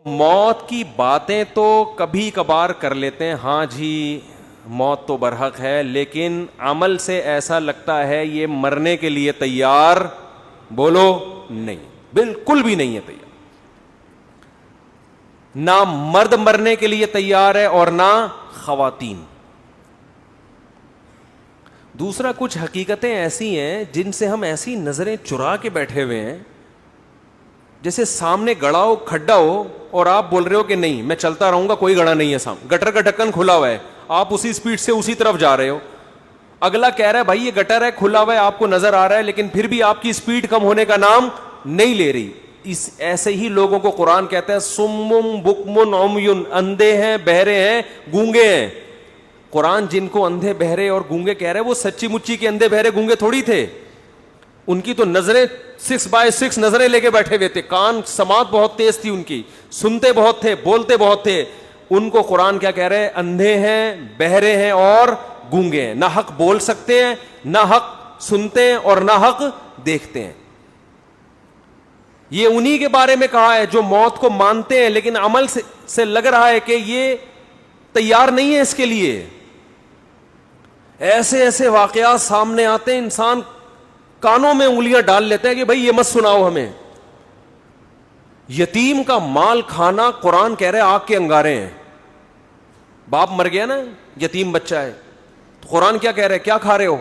موت کی باتیں تو کبھی کبھار کر لیتے ہیں، ہاں جی موت تو برحق ہے، لیکن عمل سے ایسا لگتا ہے یہ مرنے کے لیے تیار، بولو نہیں، بالکل بھی نہیں ہے تیار. نہ مرد مرنے کے لیے تیار ہے اور نہ خواتین. دوسرا، کچھ حقیقتیں ایسی ہیں جن سے ہم ایسی نظریں چرا کے بیٹھے ہوئے ہیں، جیسے سامنے گڑا ہو، کھڈا ہو، اور آپ بول رہے ہو کہ نہیں میں چلتا رہوں گا، کوئی گڑا نہیں ہے سامنے، گٹر کا ڈھکن کھلا ہوا ہے، آپ اسی سپیڈ سے اسی طرف جا رہے ہو. اگلا کہہ رہا ہے بھائی یہ گٹر ہے، کھلا ہوا ہے، آپ کو نظر آ رہا ہے، لیکن پھر بھی آپ کی سپیڈ کم ہونے کا نام نہیں لے رہی. اس ایسے ہی لوگوں کو قرآن کہتا ہے سمم بکمن عمیون، اندھے ہیں، بہرے ہیں، گونگے ہیں. قرآن جن کو اندھے بہرے اور گونگے کہہ رہے وہ سچی مچی کے اندھے بہرے گونگے تھوڑی تھے. ان کی تو نظریں 6x6 نظریں لے کے بیٹھے ہوئے تھے، کان سماعت بہت تیز تھی ان کی، سنتے بہت تھے، بولتے بہت تھے. ان کو قرآن کیا کہہ رہے ہیں؟ اندھے ہیں، بہرے ہیں اور گونگے ہیں، نہ حق بول سکتے ہیں، نہ حق سنتے ہیں اور نہ حق دیکھتے ہیں. یہ انہی کے بارے میں کہا ہے جو موت کو مانتے ہیں لیکن عمل سے لگ رہا ہے کہ یہ تیار نہیں ہے اس کے لیے. ایسے ایسے واقعات سامنے آتے ہیں، انسان کانوں میں انگلیاں ڈال لیتے ہیں کہ بھائی یہ مت سناؤ ہمیں. یتیم کا مال کھانا، قرآن کہہ رہے آگ کے انگارے ہیں. باپ مر گیا نا، یتیم بچہ ہے، تو قرآن کیا کہہ رہے کیا کھا رہے ہو؟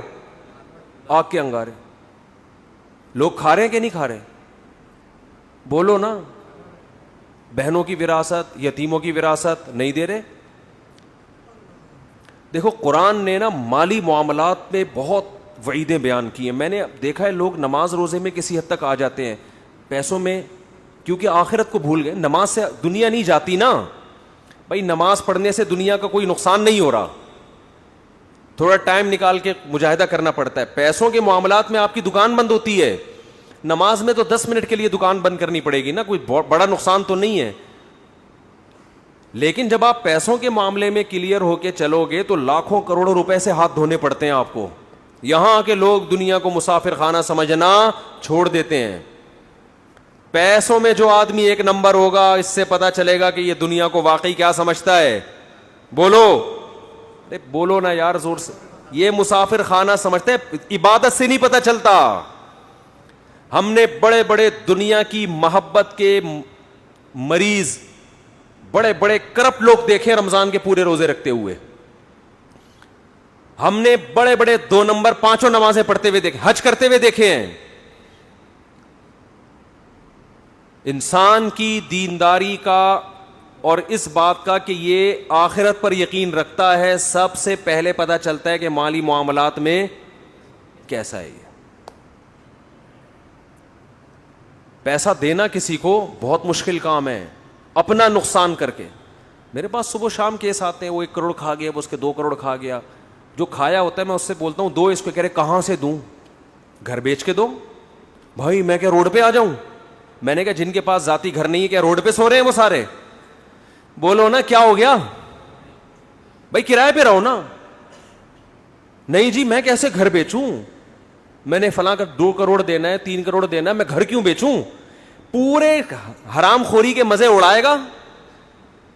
آگ کے انگارے. لوگ کھا رہے ہیں کہ نہیں کھا رہے؟ بولو نا. بہنوں کی وراثت، یتیموں کی وراثت نہیں دے رہے. دیکھو قرآن نے نا مالی معاملات میں بہت وعیدیں بیان کی ہیں. میں نے دیکھا ہے لوگ نماز روزے میں کسی حد تک آ جاتے ہیں، پیسوں میں کیونکہ آخرت کو بھول گئے. نماز سے دنیا نہیں جاتی نا بھائی، نماز پڑھنے سے دنیا کا کوئی نقصان نہیں ہو رہا، تھوڑا ٹائم نکال کے مجاہدہ کرنا پڑتا ہے. پیسوں کے معاملات میں آپ کی دکان بند ہوتی ہے، نماز میں تو 10 منٹ کے لیے دکان بند کرنی پڑے گی نا، کوئی بڑا نقصان تو نہیں ہے. لیکن جب آپ پیسوں کے معاملے میں کلیئر ہو کے چلو گے تو لاکھوں کروڑوں روپے سے ہاتھ دھونے پڑتے ہیں آپ کو. یہاں کے لوگ دنیا کو مسافر خانہ سمجھنا چھوڑ دیتے ہیں. پیسوں میں جو آدمی ایک نمبر ہوگا، اس سے پتا چلے گا کہ یہ دنیا کو واقعی کیا سمجھتا ہے. بولو بولو نا یار زور سے. یہ مسافر خانہ سمجھتے ہیں، عبادت سے نہیں پتا چلتا. ہم نے بڑے بڑے دنیا کی محبت کے مریض، بڑے بڑے کرپٹ لوگ دیکھے رمضان کے پورے روزے رکھتے ہوئے. ہم نے بڑے بڑے 2 نمبر 5 نمازیں پڑھتے ہوئے دیکھے، حج کرتے ہوئے دیکھے ہیں. انسان کی دینداری کا اور اس بات کا کہ یہ آخرت پر یقین رکھتا ہے، سب سے پہلے پتا چلتا ہے کہ مالی معاملات میں کیسا ہے. پیسہ دینا کسی کو بہت مشکل کام ہے، اپنا نقصان کر کے. میرے پاس صبح شام کیس آتے ہیں، وہ 1 کروڑ کھا گیا، وہ اس کے 2 کروڑ کھا گیا. جو کھایا ہوتا ہے میں اس سے بولتا ہوں دو، اس کو کہہ رہے کہاں سے دوں؟ گھر بیچ کے دو. بھائی میں کیا روڈ پہ آ جاؤں؟ میں نے کہا جن کے پاس ذاتی گھر نہیں ہے کیا روڈ پہ سو رہے ہیں وہ سارے؟ بولو نا کیا ہو گیا بھائی، کرائے پہ رہو نا. نہیں جی میں کیسے گھر بیچوں، میں نے فلاں کا 2 کروڑ دینا ہے، 3 کروڑ دینا ہے، میں گھر کیوں بیچوں؟ پورے حرام خوری کے مزے اڑائے گا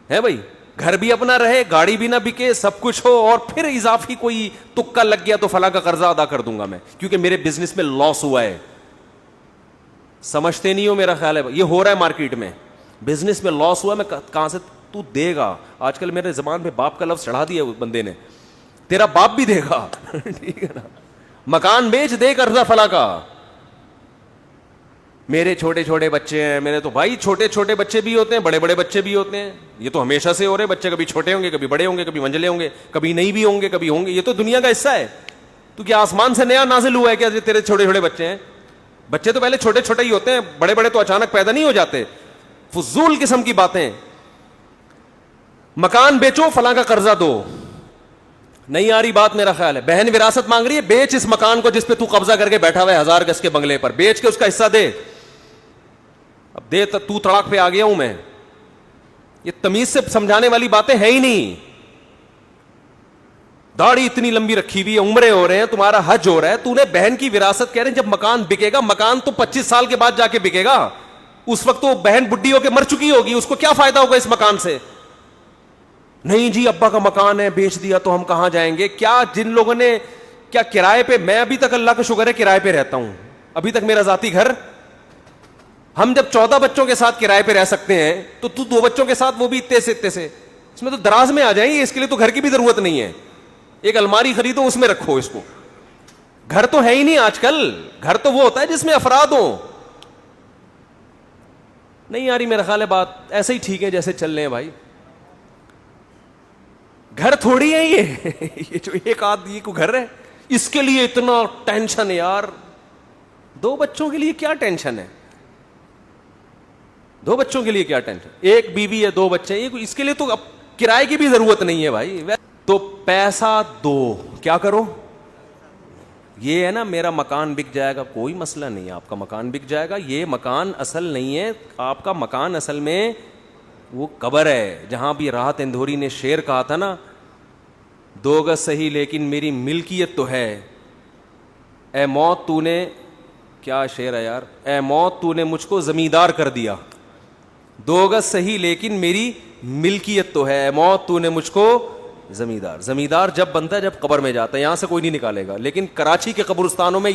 ہے بھائی. گھر بھی اپنا رہے، گاڑی بھی نہ بکے، سب کچھ ہو، اور پھر اضافی کوئی تکا لگ گیا تو فلاں کا قرضہ ادا کر دوں گا میں کیونکہ میرے بزنس میں لاس ہوا ہے. سمجھتے نہیں ہو میرا خیال ہے یہ ہو رہا ہے مارکیٹ میں، بزنس میں لاس ہوا ہے، میں کہاں سے تو دے گا. آج کل میرے زبان پہ باپ کا لفظ چڑھا دیا اس بندے نے، تیرا باپ بھی دے گا ٹھیک ہے نا. مکان بیچ دے قرضہ فلاں کا. میرے چھوٹے چھوٹے بچے ہیں، میرے تو بھائی چھوٹے چھوٹے بچے بھی ہوتے ہیں، بڑے بڑے بچے بھی ہوتے ہیں. یہ تو ہمیشہ سے ہو رہے، بچے کبھی چھوٹے ہوں گے، کبھی بڑے ہوں گے، کبھی منجلے ہوں گے، کبھی نہیں بھی ہوں گے، کبھی ہوں گے. یہ تو دنیا کا حصہ ہے. تو کیا آسمان سے نیا نازل ہوا ہے کیا تیرے چھوٹے چھوٹے بچے ہیں؟ بچے تو پہلے چھوٹے چھوٹے ہی ہوتے ہیں، بڑے بڑے تو اچانک پیدا نہیں ہو جاتے. فضول قسم کی باتیں. مکان بیچو، فلاں کا قرضہ دو. نہیں آ رہی بات میرا خیال ہے. بہن وراثت مانگ رہی ہے، بیچ اس مکان کو جس پہ تو قبضہ کر کے بیٹھا ہوا ہے 1000 گز کے بنگلے پر، بیچ کے اس کا حصہ دے. اب دے تو تڑاک پہ آ گیا ہوں میں. یہ تمیز سے سمجھانے والی باتیں ہیں ہی نہیں. داڑھی اتنی لمبی رکھی ہوئی ہے، عمرے ہو رہے ہیں، تمہارا حج ہو رہا ہے، تو نے بہن کی وراثت کہہ رہے ہیں جب مکان بکے گا، مکان تو 25 سال کے بعد جا کے بکے گا. اس وقت وہ بہن بڈھی ہو کے مر چکی ہوگی, اس کو کیا فائدہ ہوگا اس مکان سے؟ نہیں جی ابا کا مکان ہے بیچ دیا تو ہم کہاں جائیں گے. کیا جن لوگوں نے کیا کرائے پہ, میں ابھی تک اللہ کا شکر ہے کرائے پہ رہتا ہوں, ابھی تک میرا ذاتی گھر. ہم جب 14 بچوں کے ساتھ کرائے پہ رہ سکتے ہیں تو 2 بچوں کے ساتھ وہ بھی اتنے سے, اس میں تو دراز میں آ جائیں گے. اس کے لیے تو گھر کی بھی ضرورت نہیں ہے, ایک الماری خریدو اس میں رکھو اس کو. گھر تو ہے ہی نہیں آج کل, گھر تو وہ ہوتا ہے جس میں افراد ہوں. نہیں یاری میرا خیال ہے بات ایسے ہی ٹھیک ہے جیسے چل رہے ہیں بھائی. گھر تھوڑی ہے یہ جو ایک آدمی کو گھر ہے اس کے لیے اتنا ٹینشن ہے یار. 2 بچوں کے لیے کیا ٹینشن ہے, 2 بچوں کے لیے کیا ٹینشن, ایک بیوی ہے 2 بچے, اس کے لیے تو اب کرائے کی بھی ضرورت نہیں ہے بھائی. تو پیسہ دو, کیا کرو, یہ ہے نا میرا مکان بک جائے گا, کوئی مسئلہ نہیں ہے, آپ کا مکان بک جائے گا. یہ مکان اصل نہیں ہے, آپ کا مکان اصل میں وہ قبر ہے. جہاں بھی راحت اندھوری نے شعر کہا تھا نا, 2 گز صحیح لیکن میری ملکیت تو ہے, اے موت تو نے, کیا شعر ہے یار, اے موت تو نے مجھ کو زمیندار کر دیا. 2 گز صحیح لیکن میری ملکیت تو ہے, اے موت تو نے مجھ کو زمیندار. زمیندار جب بنتا ہے جب قبر میں جاتا ہے, یہاں سے کوئی نہیں نکالے گا. لیکن کراچی کے قبرستانوں میں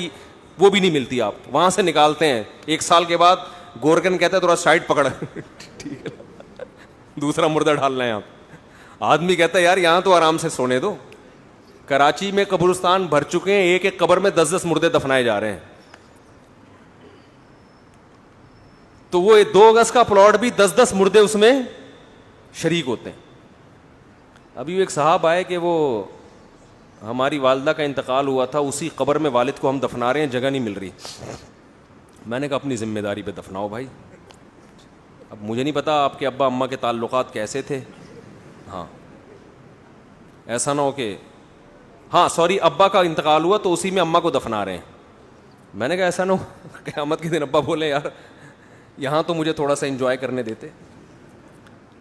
وہ بھی نہیں ملتی, آپ وہاں سے نکالتے ہیں 1 سال کے بعد. گورکن کہتا ہے تھوڑا سائڈ پکڑ ٹھیک ہے دوسرا مردہ ڈالنا ہے آپ. آدمی کہتا ہے یار یہاں تو آرام سے سونے دو. کراچی میں قبرستان بھر چکے ہیں, ایک ایک قبر میں 10-10 مردے دفنائے جا رہے ہیں. تو وہ 2 گز کا پلاٹ بھی 10-10 مردے اس میں شریک ہوتے ہیں. ابھی ایک صاحب آئے کہ وہ ہماری والدہ کا انتقال ہوا تھا, اسی قبر میں والد کو ہم دفنا رہے ہیں, جگہ نہیں مل رہی. میں نے کہا اپنی ذمہ داری پہ دفناؤ بھائی. اب مجھے نہیں پتا آپ کے ابا اماں کے تعلقات کیسے تھے, ہاں ایسا نہ ہو کہ ہاں سوری ابا کا انتقال ہوا تو اسی میں اماں کو دفنا رہے ہیں. میں نے کہا ایسا نہ ہو قیامت کے دن ابا بولے یار یہاں تو مجھے تھوڑا سا انجوائے کرنے دیتے,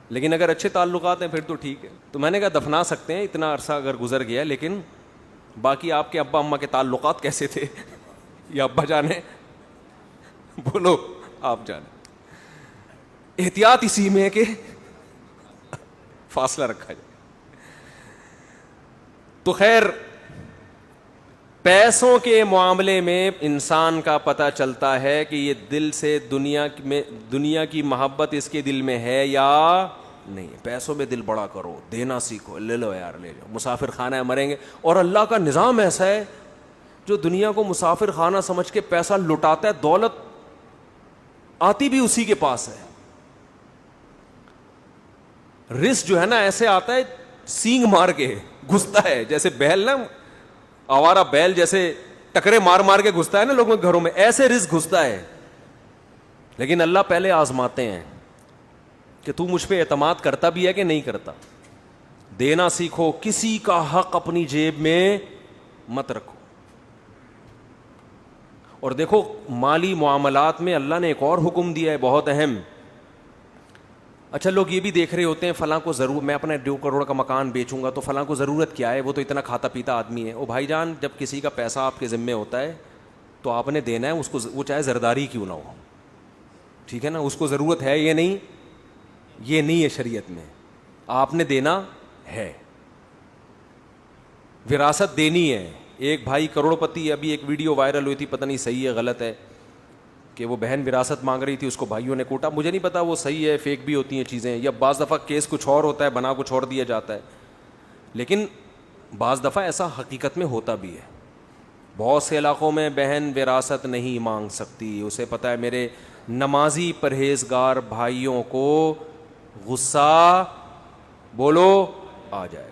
لیکن اگر اچھے تعلقات ہیں پھر تو ٹھیک ہے. تو میں نے کہا دفنا سکتے ہیں, اتنا عرصہ اگر گزر گیا, لیکن باقی آپ کے ابا اماں کے تعلقات کیسے تھے یا ابا جانے بولو آپ جانے. احتیاط اسی میں ہے کہ فاصلہ رکھا جائے. تو خیر پیسوں کے معاملے میں انسان کا پتہ چلتا ہے کہ یہ دل سے دنیا کی محبت اس کے دل میں ہے یا نہیں. پیسوں میں دل بڑا کرو, دینا سیکھو, لے لو یار لے لو, مسافر خانہ ہے مریں گے. اور اللہ کا نظام ایسا ہے جو دنیا کو مسافر خانہ سمجھ کے پیسہ لٹاتا ہے, دولت آتی بھی اسی کے پاس ہے. رزق جو ہے نا ایسے آتا ہے سینگ مار کے گھستا ہے, جیسے بیل نا آوارہ بیل جیسے ٹکرے مار مار کے گھستا ہے نا لوگوں کے گھروں میں, ایسے رزق گھستا ہے. لیکن اللہ پہلے آزماتے ہیں کہ تو مجھ پہ اعتماد کرتا بھی ہے کہ نہیں کرتا. دینا سیکھو, کسی کا حق اپنی جیب میں مت رکھو. اور دیکھو مالی معاملات میں اللہ نے ایک اور حکم دیا ہے بہت اہم. اچھا لوگ یہ بھی دیکھ رہے ہوتے ہیں فلاں کو ضرور, میں اپنا 2 کروڑ کا مکان بیچوں گا تو فلاں کو ضرورت کیا ہے, وہ تو اتنا کھاتا پیتا آدمی ہے. او بھائی جان جب کسی کا پیسہ آپ کے ذمے ہوتا ہے تو آپ نے دینا ہے اس کو, وہ چاہے زرداری کیوں نہ ہو, ٹھیک ہے نا. اس کو ضرورت ہے یہ نہیں ہے شریعت میں, آپ نے دینا ہے. وراثت دینی ہے. ایک بھائی کروڑ پتی, ابھی ایک ویڈیو وائرل ہوئی تھی, پتہ نہیں صحیح ہے غلط ہے, کہ وہ بہن وراثت مانگ رہی تھی, اس کو بھائیوں نے کوٹا. مجھے نہیں پتا وہ صحیح ہے, فیک بھی ہوتی ہیں چیزیں, یا بعض دفعہ کیس کچھ اور ہوتا ہے بنا کچھ اور دیا جاتا ہے, لیکن بعض دفعہ ایسا حقیقت میں ہوتا بھی ہے. بہت سے علاقوں میں بہن وراثت نہیں مانگ سکتی, اسے پتہ ہے میرے نمازی پرہیزگار بھائیوں کو غصہ بولو آ جائے گا.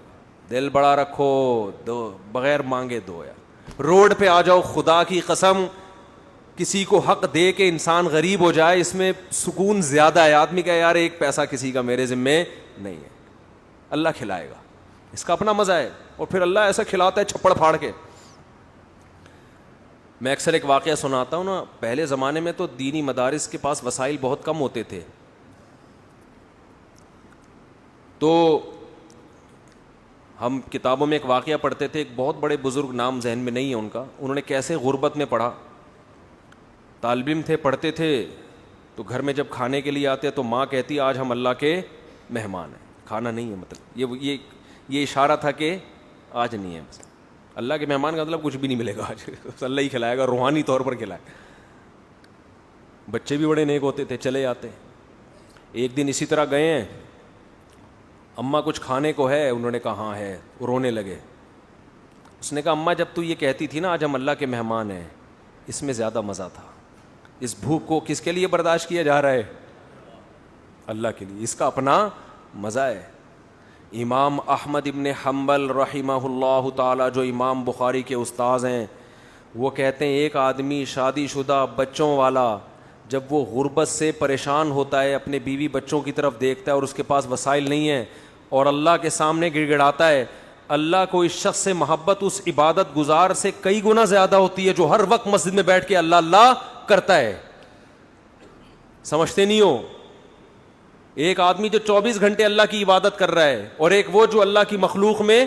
دل بڑا رکھو, دو بغیر مانگے دو. یار روڈ پہ آ جاؤ, خدا کی قسم کسی کو حق دے کے انسان غریب ہو جائے اس میں سکون زیادہ ہے. آدمی کا یار ایک پیسہ کسی کا میرے ذمے نہیں ہے, اللہ کھلائے گا, اس کا اپنا مزہ ہے. اور پھر اللہ ایسا کھلاتا ہے چھپڑ پھاڑ کے. میں اکثر ایک واقعہ سناتا ہوں نا, پہلے زمانے میں تو دینی مدارس کے پاس وسائل بہت کم ہوتے تھے, تو ہم کتابوں میں ایک واقعہ پڑھتے تھے. ایک بہت بڑے بزرگ, نام ذہن میں نہیں ہے ان کا, انہوں نے کیسے غربت میں پڑھا, طالب علم تھے, پڑھتے تھے, تو گھر میں جب کھانے کے لیے آتے ہیں تو ماں کہتی آج ہم اللہ کے مہمان ہیں. کھانا نہیں ہے مطلب یہ اشارہ تھا کہ آج نہیں ہے. اللہ کے مہمان کا مطلب کچھ بھی نہیں ملے گا آج, اللہ ہی کھلائے گا, روحانی طور پر کھلائے. بچے بھی بڑے نیک ہوتے تھے, چلے آتے. ایک دن اسی طرح گئے ہیں, اماں کچھ کھانے کو ہے؟ انہوں نے کہا ہاں ہے. رونے لگے. اس نے کہا اماں جب تو یہ کہتی تھی نا آج ہم اللہ کے مہمان ہیں, اس میں زیادہ مزہ تھا. اس بھوک کو کس کے لیے برداشت کیا جا رہا ہے؟ اللہ کے لیے. اس کا اپنا مزہ ہے. امام احمد ابن حنبل رحمہ اللہ تعالی, جو امام بخاری کے استاذ ہیں, وہ کہتے ہیں ایک آدمی شادی شدہ بچوں والا جب وہ غربت سے پریشان ہوتا ہے, اپنے بیوی بچوں کی طرف دیکھتا ہے اور اس کے پاس وسائل نہیں ہیں, اور اللہ کے سامنے گڑ گڑاتا ہے, اللہ کو اس شخص سے محبت اس عبادت گزار سے کئی گنا زیادہ ہوتی ہے جو ہر وقت مسجد میں بیٹھ کے اللہ اللہ کرتا ہے. سمجھتے نہیں ہو؟ ایک آدمی جو 24 گھنٹے اللہ کی عبادت کر رہا ہے, اور ایک وہ جو اللہ کی مخلوق میں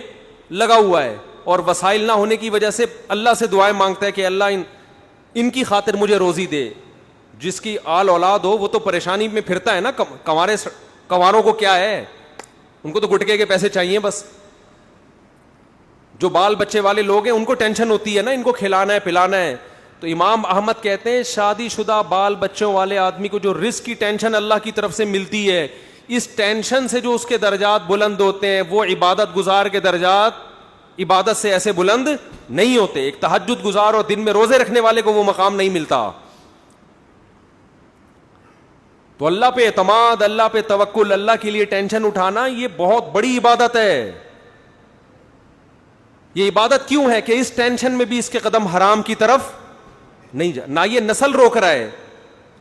لگا ہوا ہے اور وسائل نہ ہونے کی وجہ سے اللہ سے دعائیں مانگتا ہے کہ اللہ ان کی خاطر مجھے روزی دے. جس کی آل اولاد ہو وہ تو پریشانی میں پھرتا ہے نا. کنواروں کو کیا ہے, ان کو تو گٹکے کے پیسے چاہیے بس. جو بال بچے والے لوگ ہیں ان کو ٹینشن ہوتی ہے نا, ان کو کھلانا ہے پلانا ہے. تو امام احمد کہتے ہیں شادی شدہ بال بچوں والے آدمی کو جو رزق کی ٹینشن اللہ کی طرف سے ملتی ہے, اس ٹینشن سے جو اس کے درجات بلند ہوتے ہیں وہ عبادت گزار کے درجات عبادت سے ایسے بلند نہیں ہوتے. ایک تہجد گزار اور دن میں روزے رکھنے والے کو وہ مقام نہیں ملتا. تو اللہ پہ اعتماد, اللہ پہ توکل, اللہ کے لیے ٹینشن اٹھانا یہ بہت بڑی عبادت ہے. یہ عبادت کیوں ہے کہ اس ٹینشن میں بھی اس کے قدم حرام کی طرف نہیں جا. نہ یہ نسل روک رہا ہے,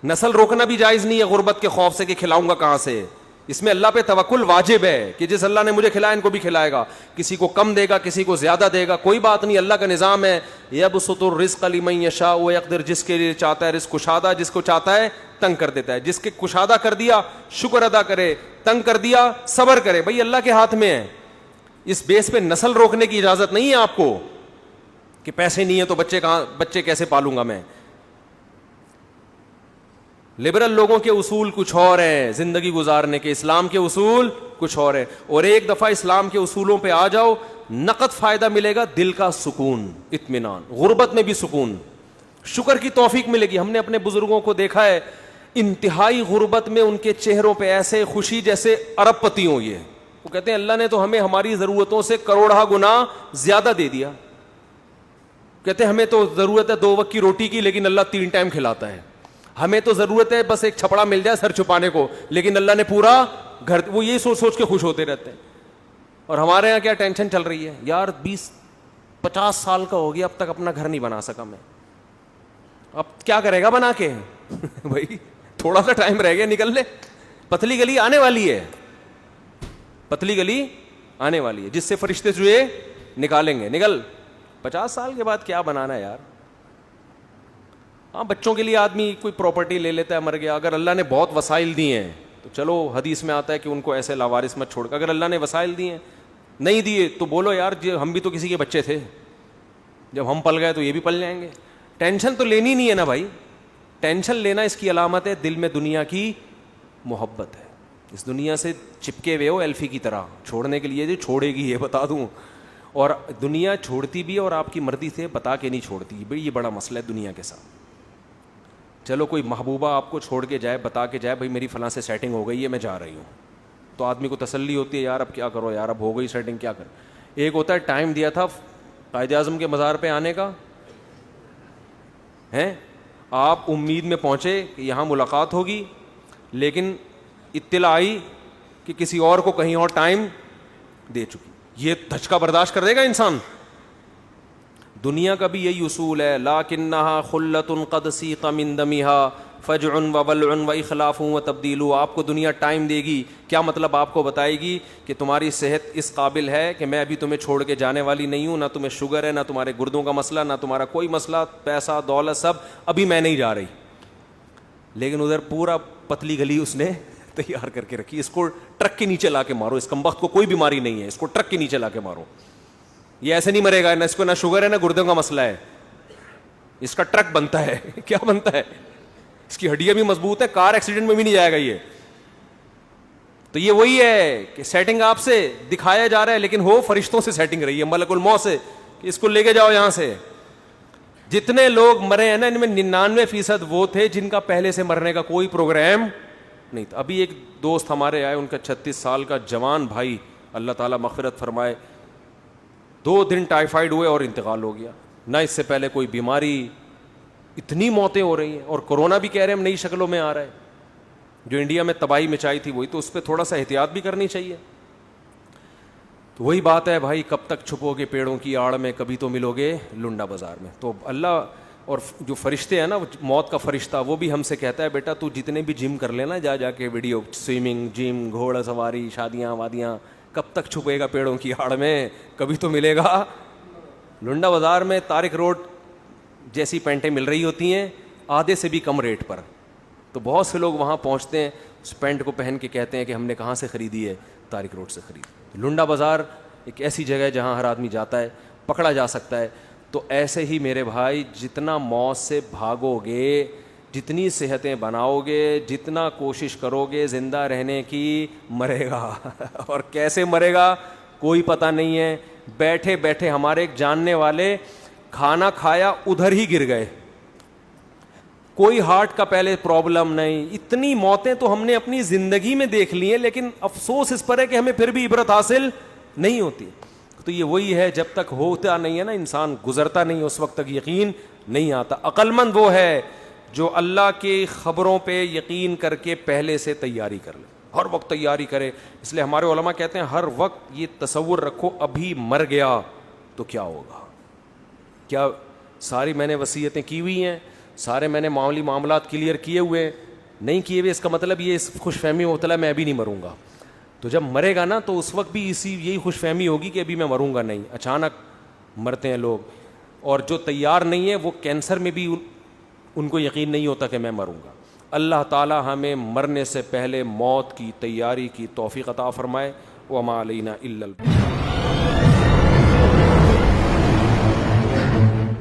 نسل روکنا بھی جائز نہیں ہے غربت کے خوف سے کہ کھلاؤں گا کہاں سے. اس میں اللہ پہ توکل واجب ہے کہ جس اللہ نے مجھے کھلایا ان کو بھی کھلائے گا. کسی کو کم دے گا, کسی کو زیادہ دے گا, کوئی بات نہیں, اللہ کا نظام ہے. یبسط الرزق لمن یشاء ویقدر, جس کے لیے چاہتا ہے رزق کشادہ, جس کو چاہتا ہے تنگ کر دیتا ہے. جس کے کشادہ کر دیا شکر ادا کرے, تنگ کر دیا صبر کرے. بھائی اللہ کے ہاتھ میں ہے. اس بیس پہ نسل روکنے کی اجازت نہیں ہے آپ کو کہ پیسے نہیں ہے تو بچے کیسے پالوں گا میں. لبرل لوگوں کے اصول کچھ اور ہیں زندگی گزارنے کے, اسلام کے اصول کچھ اور ہیں. اور ایک دفعہ اسلام کے اصولوں پہ آ جاؤ, نقد فائدہ ملے گا, دل کا سکون, اطمینان, غربت میں بھی سکون, شکر کی توفیق ملے گی. ہم نے اپنے بزرگوں کو دیکھا ہے انتہائی غربت میں ان کے چہروں پہ ایسے خوشی جیسے ارب پتی ہوں. یہ وہ کہتے ہیں اللہ نے تو ہمیں ہماری ضرورتوں سے کروڑہ گنا زیادہ دے دیا. کہتے ہیں ہمیں تو ضرورت ہے 2 وقت کی روٹی کی لیکن اللہ 3 ٹائم کھلاتا ہے. ہمیں تو ضرورت ہے بس ایک چھپڑا مل جائے سر چھپانے کو, لیکن اللہ نے پورا گھر. وہ یہ سوچ سوچ کے خوش ہوتے رہتے ہیں. اور ہمارے یہاں کیا ٹینشن چل رہی ہے, یار 20-50 سال کا ہو گیا اب تک اپنا گھر نہیں بنا سکا میں, اب کیا کرے گا بنا کے. بھائی تھوڑا سا ٹائم رہ گیا, نکل لے, پتلی گلی آنے والی ہے, پتلی گلی آنے والی ہے جس سے فرشتے جو نکالیں گے. نکل 50 سال کے بعد کیا بنانا ہے یار. ہاں بچوں کے لیے آدمی کوئی پراپرٹی لے لیتا ہے, مر گیا, اگر اللہ نے بہت وسائل دیے ہیں تو چلو حدیث میں آتا ہے کہ ان کو ایسے لاوارث مت چھوڑ کر. اگر اللہ نے وسائل دیے ہیں, نہیں دیے تو بولو یار ہم بھی تو کسی کے بچے تھے, جب ہم پل گئے تو یہ بھی پل جائیں گے. ٹینشن تو لینی نہیں ہے نا بھائی. ٹینشن لینا اس کی علامت ہے دل میں دنیا کی محبت ہے, اس دنیا سے چپکے ہوئے ہو ایلفی کی طرح. چھوڑنے کے لیے جو چھوڑے گی یہ بتا دوں, اور دنیا چھوڑتی بھی اور آپ کی مرضی سے بتا کے نہیں چھوڑتی. بھائی یہ بڑا مسئلہ ہے دنیا کے ساتھ. چلو کوئی محبوبہ آپ کو چھوڑ کے جائے, بتا کے جائے بھائی میری فلاں سے سیٹنگ ہو گئی ہے میں جا رہی ہوں, تو آدمی کو تسلی ہوتی ہے یار اب کیا کرو یار, اب ہو گئی سیٹنگ کیا کر. ایک ہوتا ہے ٹائم دیا تھا قائد اعظم کے مزار پہ آنے کا, ہیں آپ امید میں پہنچے کہ یہاں ملاقات ہوگی, لیکن اطلاع آئی کہ کسی اور کو کہیں اور ٹائم دے چکی. یہ دھچکا برداشت کر دے گا انسان. دنیا کا بھی یہی اصول ہے, لاکنھا خلۃ قد سیق من دمھا فجع وبلع واخلاف وتبدیل. آپ کو دنیا ٹائم دے گی, کیا مطلب آپ کو بتائے گی کہ تمہاری صحت اس قابل ہے کہ میں ابھی تمہیں چھوڑ کے جانے والی نہیں ہوں, نہ تمہیں شوگر ہے, نہ تمہارے گردوں کا مسئلہ, نہ تمہارا کوئی مسئلہ, پیسہ دولت سب, ابھی میں نہیں جا رہی. لیکن ادھر پورا پتلی گلی اس نے تیار کر کے رکھی, اس کو ٹرک کے نیچے لا کے مارو, اس کمبخت کو کوئی بیماری نہیں ہے, اس کو ٹرک کے نیچے لا کے مارو, یہ ایسے نہیں مرے گا, نہ اس کو نہ شوگر ہے نہ گردوں کا مسئلہ ہے, اس کا ٹرک بنتا ہے. کیا بنتا ہے, اس کی ہڈیاں بھی مضبوط ہیں, کار ایکسیڈنٹ میں بھی نہیں جائے گا یہ. تو یہ وہی ہے کہ سیٹنگ آپ سے دکھایا جا رہا ہے, لیکن ہو فرشتوں سے سیٹنگ رہی ہے, ملک الموت سے, کہ اس کو لے کے جاؤ یہاں سے. جتنے لوگ مرے ہیں نا, ان میں 99% وہ تھے جن کا پہلے سے مرنے کا کوئی پروگرام نہیں تھا. ابھی ایک دوست ہمارے آئے, ان کا 36 سال کا جوان بھائی, اللہ تعالیٰ مغفرت فرمائے, 2 دن ٹائیفائڈ ہوئے اور انتقال ہو گیا. نہ اس سے پہلے کوئی بیماری, اتنی موتیں ہو رہی ہیں, اور کورونا بھی کہہ رہے ہیں ہم نئی شکلوں میں آ رہا ہے. جو انڈیا میں تباہی مچائی تھی وہی, تو اس پہ تھوڑا سا احتیاط بھی کرنی چاہیے. تو وہی بات ہے بھائی, کب تک چھپو گے پیڑوں کی آڑ میں, کبھی تو ملو گے لنڈا بازار میں. تو اللہ اور جو فرشتے ہیں نا, موت کا فرشتہ, وہ بھی ہم سے کہتا ہے بیٹا تو جتنے بھی جم کر لینا, جا کے ویڈیو, سوئمنگ, جم, گھوڑا سواری, شادیاں وادیاں, کب تک چھپے گا پیڑوں کی آڑ میں, کبھی تو ملے گا لنڈا بازار میں. طارق روڈ جیسی پینٹیں مل رہی ہوتی ہیں آدھے سے بھی کم ریٹ پر, تو بہت سے لوگ وہاں پہنچتے ہیں, اس پینٹ کو پہن کے کہتے ہیں کہ ہم نے کہاں سے خریدی ہے, طارق روڈ سے خریدی. لنڈا بازار ایک ایسی جگہ ہے جہاں ہر آدمی جاتا ہے, پکڑا جا سکتا ہے. تو ایسے ہی میرے بھائی, جتنا موت سے بھاگو گے, جتنی صحتیں بناؤ گے, جتنا کوشش کرو گے زندہ رہنے کی, مرے گا. اور کیسے مرے گا کوئی پتہ نہیں ہے. بیٹھے بیٹھے ہمارے ایک جاننے والے کھانا کھایا ادھر ہی گر گئے, کوئی ہارٹ کا پہلے پرابلم نہیں. اتنی موتیں تو ہم نے اپنی زندگی میں دیکھ لی ہیں, لیکن افسوس اس پر ہے کہ ہمیں پھر بھی عبرت حاصل نہیں ہوتی. تو یہ وہی ہے, جب تک ہوتا نہیں ہے نا انسان, گزرتا نہیں, اس وقت تک یقین نہیں آتا. عقل مند وہ ہے جو اللہ کی خبروں پہ یقین کر کے پہلے سے تیاری کر لے, ہر وقت تیاری کرے. اس لیے ہمارے علماء کہتے ہیں ہر وقت یہ تصور رکھو, ابھی مر گیا تو کیا ہوگا. کیا ساری میں نے وصیتیں کی ہوئی ہیں, سارے میں نے معاملات کلیئر کیے ہوئے, نہیں کیے ہوئے, اس کا مطلب یہ اس خوش فہمی میں مبتلا میں ابھی نہیں مروں گا. تو جب مرے گا نا تو اس وقت بھی یہی خوش فہمی ہوگی کہ ابھی میں مروں گا نہیں. اچانک مرتے ہیں لوگ, اور جو تیار نہیں ہے وہ کینسر میں بھی ان کو یقین نہیں ہوتا کہ میں مروں گا. اللہ تعالی ہمیں مرنے سے پہلے موت کی تیاری کی توفیق عطا فرمائے. وما علینا الا